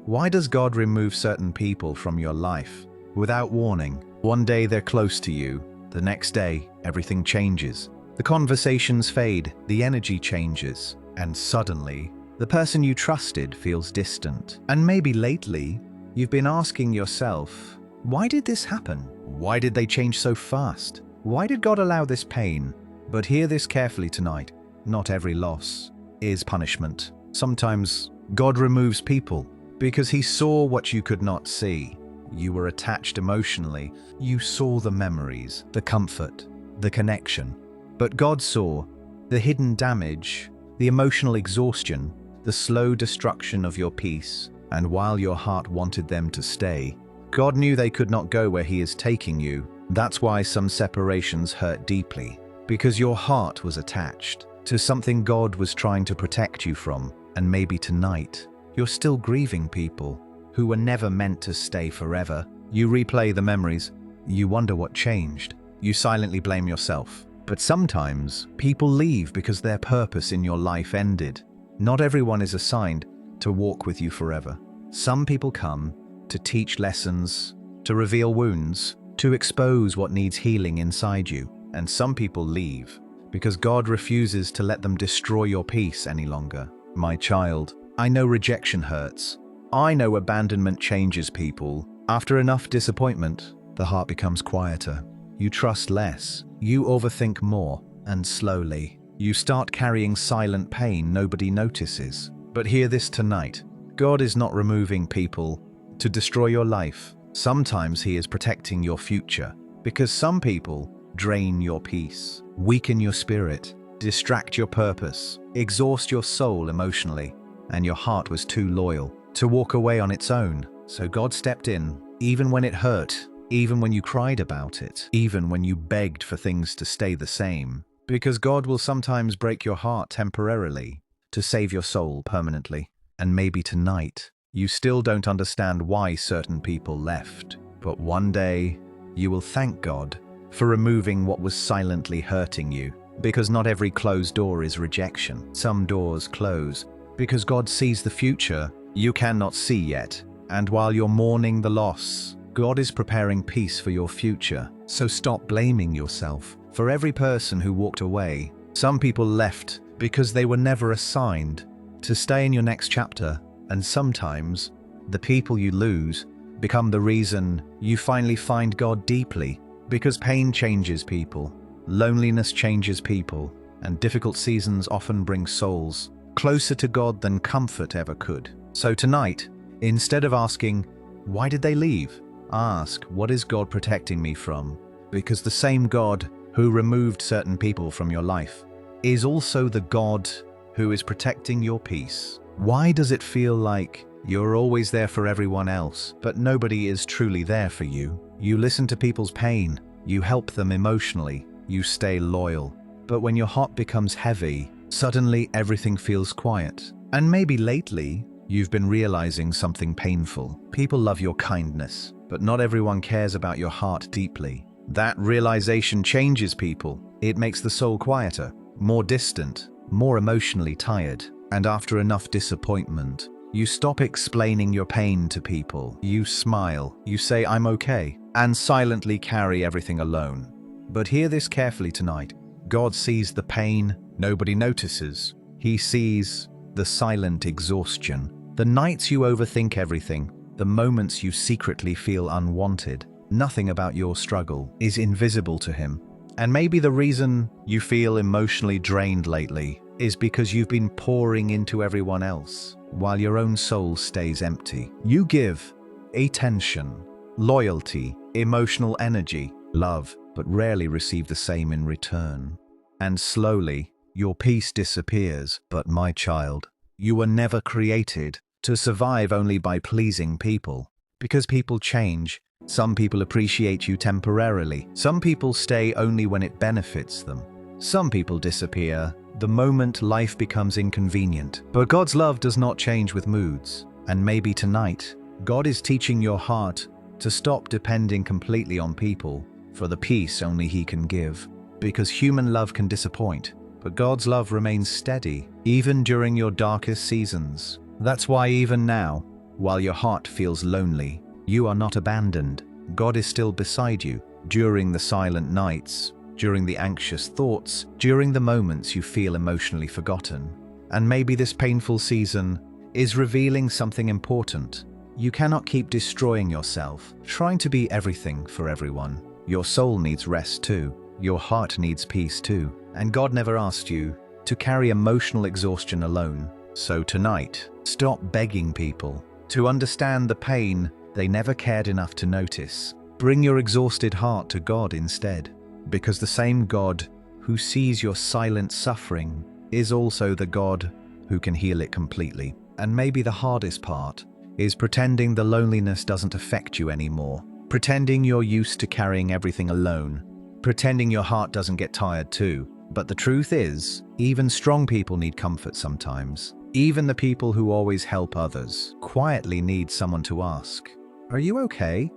Why does God remove certain people from your life without warning? One day they're close to you, the next day everything changes. The conversations fade, the energy changes, and suddenly the person you trusted feels distant. And maybe lately you've been asking yourself, why did this happen? Why did they change so fast? Why did God allow this pain? But hear this carefully tonight. Not every loss is punishment. Sometimes God removes people because he saw what you could not see. You were attached emotionally. You saw the memories, the comfort, the connection. But God saw the hidden damage, the emotional exhaustion, the slow destruction of your peace. And while your heart wanted them to stay, God knew they could not go where he is taking you. That's why some separations hurt deeply, because your heart was attached to something God was trying to protect you from. And maybe tonight, you're still grieving people who were never meant to stay forever. You replay the memories. You wonder what changed. You silently blame yourself. But sometimes people leave because their purpose in your life ended. Not everyone is assigned to walk with you forever. Some people come to teach lessons, to reveal wounds, to expose what needs healing inside you. And some people leave because God refuses to let them destroy your peace any longer. My child, I know rejection hurts. I know abandonment changes people. After enough disappointment, the heart becomes quieter. You trust less. You overthink more. And slowly, you start carrying silent pain nobody notices. But hear this tonight. God is not removing people to destroy your life. Sometimes he is protecting your future, because some people drain your peace, weaken your spirit, distract your purpose, exhaust your soul emotionally, and your heart was too loyal to walk away on its own. So God stepped in, even when it hurt, even when you cried about it, even when you begged for things to stay the same. Because God will sometimes break your heart temporarily to save your soul permanently. And maybe tonight, you still don't understand why certain people left. But one day, you will thank God for removing what was silently hurting you. Because not every closed door is rejection. Some doors close because God sees the future you cannot see yet. And while you're mourning the loss, God is preparing peace for your future. So stop blaming yourself for every person who walked away. Some people left because they were never assigned to stay in your next chapter. And sometimes the people you lose become the reason you finally find God deeply. Because pain changes people, loneliness changes people, and difficult seasons often bring souls closer to God than comfort ever could. So tonight, instead of asking, why did they leave? Ask, what is God protecting me from? Because the same God who removed certain people from your life is also the God who is protecting your peace. Why does it feel like you're always there for everyone else, but nobody is truly there for you? You listen to people's pain, you help them emotionally, you stay loyal. But when your heart becomes heavy, suddenly everything feels quiet. And maybe lately, you've been realizing something painful. People love your kindness, but not everyone cares about your heart deeply. That realization changes people. It makes the soul quieter, more distant, more emotionally tired. And after enough disappointment, you stop explaining your pain to people. You smile, you say, I'm okay, and silently carry everything alone. But hear this carefully tonight. God sees the pain nobody notices. He sees the silent exhaustion, the nights you overthink everything, the moments you secretly feel unwanted. Nothing about your struggle is invisible to him. And maybe the reason you feel emotionally drained lately is because you've been pouring into everyone else while your own soul stays empty. You give attention, loyalty, emotional energy, love, but rarely receive the same in return. And slowly, your peace disappears. But my child, you were never created to survive only by pleasing people. Because people change. Some people appreciate you temporarily. Some people stay only when it benefits them. Some people disappear the moment life becomes inconvenient. But God's love does not change with moods. And maybe tonight, God is teaching your heart to stop depending completely on people for the peace only he can give. Because human love can disappoint, but God's love remains steady, even during your darkest seasons. That's why even now, While your heart feels lonely, you are not abandoned. God is still beside you during the silent nights, during the anxious thoughts, during the moments you feel emotionally forgotten. And maybe this painful season is revealing something important. You cannot keep destroying yourself, trying to be everything for everyone. Your soul needs rest too. Your heart needs peace too. And God never asked you to carry emotional exhaustion alone. So tonight, stop begging people to understand the pain they never cared enough to notice. Bring your exhausted heart to God instead, because the same God who sees your silent suffering is also the God who can heal it completely. And maybe the hardest part is pretending the loneliness doesn't affect you anymore, pretending you're used to carrying everything alone, pretending your heart doesn't get tired too. But the truth is, even strong people need comfort sometimes. Even the people who always help others quietly need someone to ask, "Are you okay?"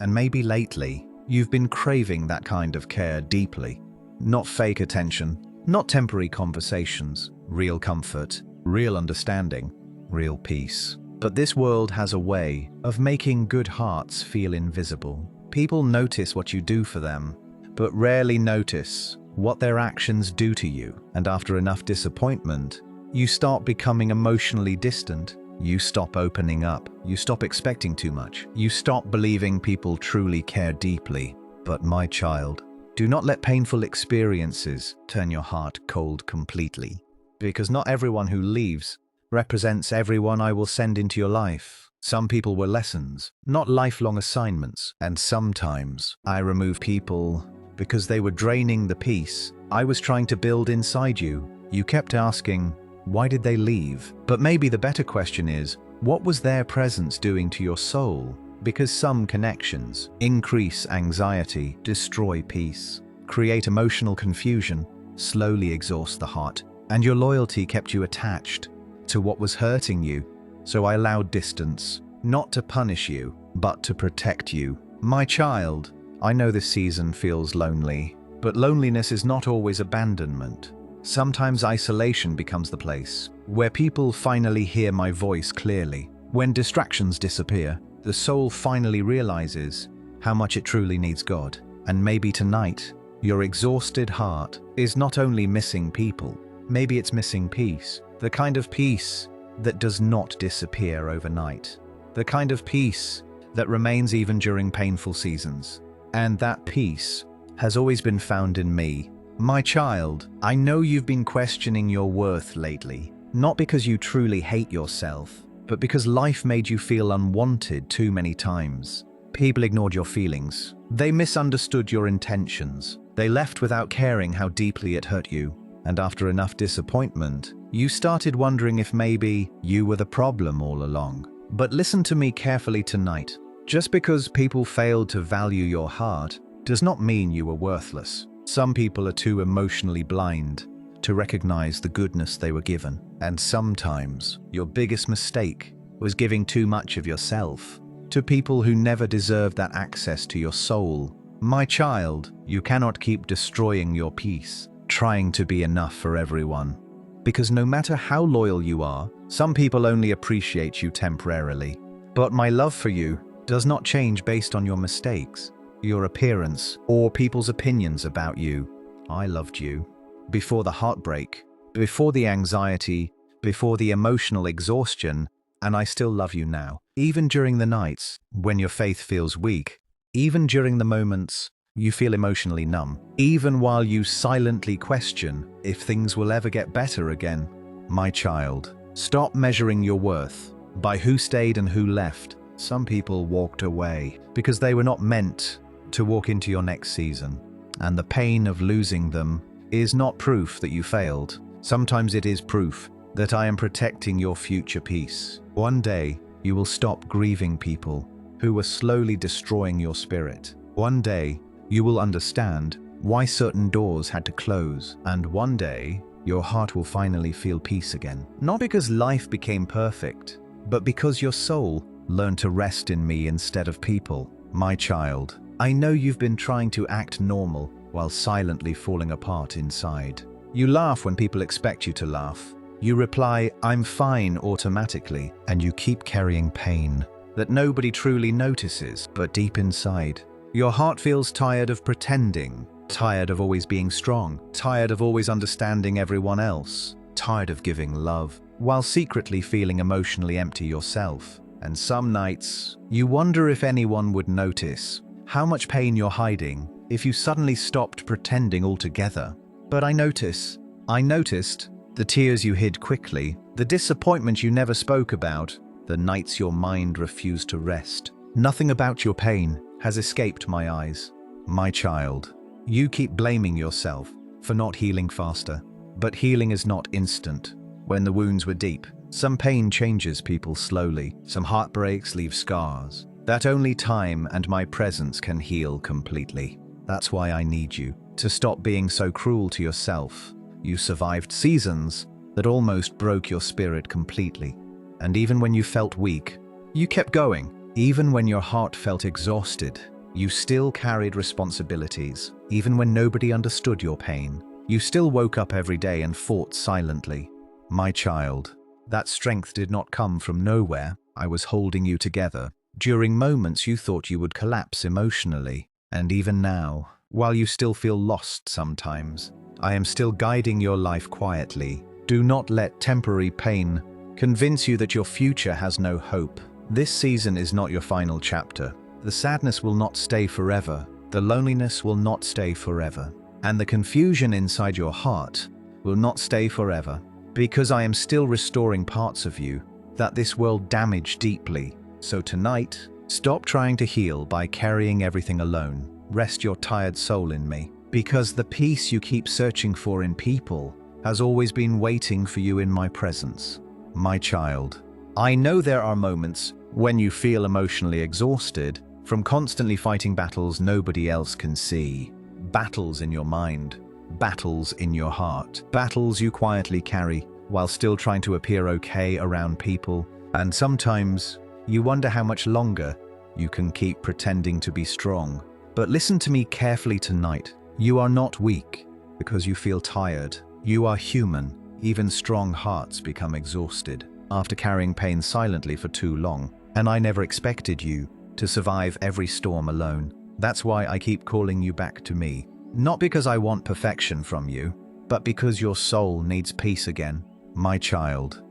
And maybe lately, you've been craving that kind of care deeply. Not fake attention, not temporary conversations, real comfort, real understanding, real peace. But this world has a way of making good hearts feel invisible. People notice what you do for them, but rarely notice what their actions do to you. And after enough disappointment, you start becoming emotionally distant. You stop opening up. You stop expecting too much. You stop believing people truly care deeply. But my child, do not let painful experiences turn your heart cold completely. Because not everyone who leaves represents everyone I will send into your life. Some people were lessons, not lifelong assignments. And sometimes I remove people because they were draining the peace I was trying to build inside you. You kept asking, why did they leave? But maybe the better question is, what was their presence doing to your soul? Because some connections increase anxiety, destroy peace, create emotional confusion, slowly exhaust the heart, and your loyalty kept you attached to what was hurting you. So I allowed distance, not to punish you, but to protect you. My child, I know this season feels lonely, but loneliness is not always abandonment. Sometimes isolation becomes the place where people finally hear my voice clearly. When distractions disappear, the soul finally realizes how much it truly needs God. And maybe tonight, your exhausted heart is not only missing people, maybe it's missing peace. The kind of peace that does not disappear overnight. The kind of peace that remains even during painful seasons. And that peace has always been found in me. My child, I know you've been questioning your worth lately, not because you truly hate yourself, but because life made you feel unwanted too many times. People ignored your feelings. They misunderstood your intentions. They left without caring how deeply it hurt you. And after enough disappointment, you started wondering if maybe you were the problem all along. But listen to me carefully tonight. Just because people failed to value your heart does not mean you were worthless. Some people are too emotionally blind to recognize the goodness they were given. And sometimes your biggest mistake was giving too much of yourself to people who never deserved that access to your soul. My child, you cannot keep destroying your peace, trying to be enough for everyone. Because no matter how loyal you are, some people only appreciate you temporarily. But my love for you does not change based on your mistakes, your appearance, or people's opinions about you. I loved you before the heartbreak, before the anxiety, before the emotional exhaustion, and I still love you now. Even during the nights when your faith feels weak, even during the moments you feel emotionally numb, even while you silently question if things will ever get better again. My child, stop measuring your worth by who stayed and who left. Some people walked away because they were not meant to walk into your next season. And the pain of losing them is not proof that you failed. Sometimes it is proof that I am protecting your future peace. One day, you will stop grieving people who were slowly destroying your spirit. One day, you will understand why certain doors had to close. And one day, your heart will finally feel peace again. Not because life became perfect, but because your soul learned to rest in me instead of people. My child, I know you've been trying to act normal while silently falling apart inside. You laugh when people expect you to laugh. You reply, "I'm fine," automatically, and you keep carrying pain that nobody truly notices, but deep inside, your heart feels tired of pretending, tired of always being strong, tired of always understanding everyone else, tired of giving love, while secretly feeling emotionally empty yourself. And some nights, you wonder if anyone would notice how much pain you're hiding if you suddenly stopped pretending altogether. But I noticed the tears you hid quickly, the disappointment you never spoke about, the nights your mind refused to rest. Nothing about your pain has escaped my eyes. My child, you keep blaming yourself for not healing faster. But healing is not instant. When the wounds were deep, some pain changes people slowly. Some heartbreaks leave scars that only time and my presence can heal completely. That's why I need you to stop being so cruel to yourself. You survived seasons that almost broke your spirit completely. And even when you felt weak, you kept going. Even when your heart felt exhausted, you still carried responsibilities. Even when nobody understood your pain, you still woke up every day and fought silently. My child, that strength did not come from nowhere. I was holding you together during moments you thought you would collapse emotionally. And even now, while you still feel lost sometimes, I am still guiding your life quietly. Do not let temporary pain convince you that your future has no hope. This season is not your final chapter. The sadness will not stay forever. The loneliness will not stay forever. And the confusion inside your heart will not stay forever. Because I am still restoring parts of you that this world damaged deeply. So tonight, stop trying to heal by carrying everything alone. Rest your tired soul in me. Because the peace you keep searching for in people has always been waiting for you in my presence. My child, I know there are moments when you feel emotionally exhausted from constantly fighting battles nobody else can see. Battles in your mind, battles in your heart, battles you quietly carry while still trying to appear okay around people. And sometimes you wonder how much longer you can keep pretending to be strong. But listen to me carefully tonight. You are not weak because you feel tired. You are human. Even strong hearts become exhausted after carrying pain silently for too long. And I never expected you to survive every storm alone. That's why I keep calling you back to me. Not because I want perfection from you, but because your soul needs peace again. My child,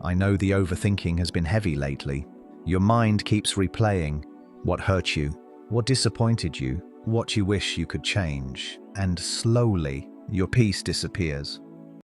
I know the overthinking has been heavy lately. Your mind keeps replaying what hurt you, what disappointed you, what you wish you could change. And slowly, your peace disappears.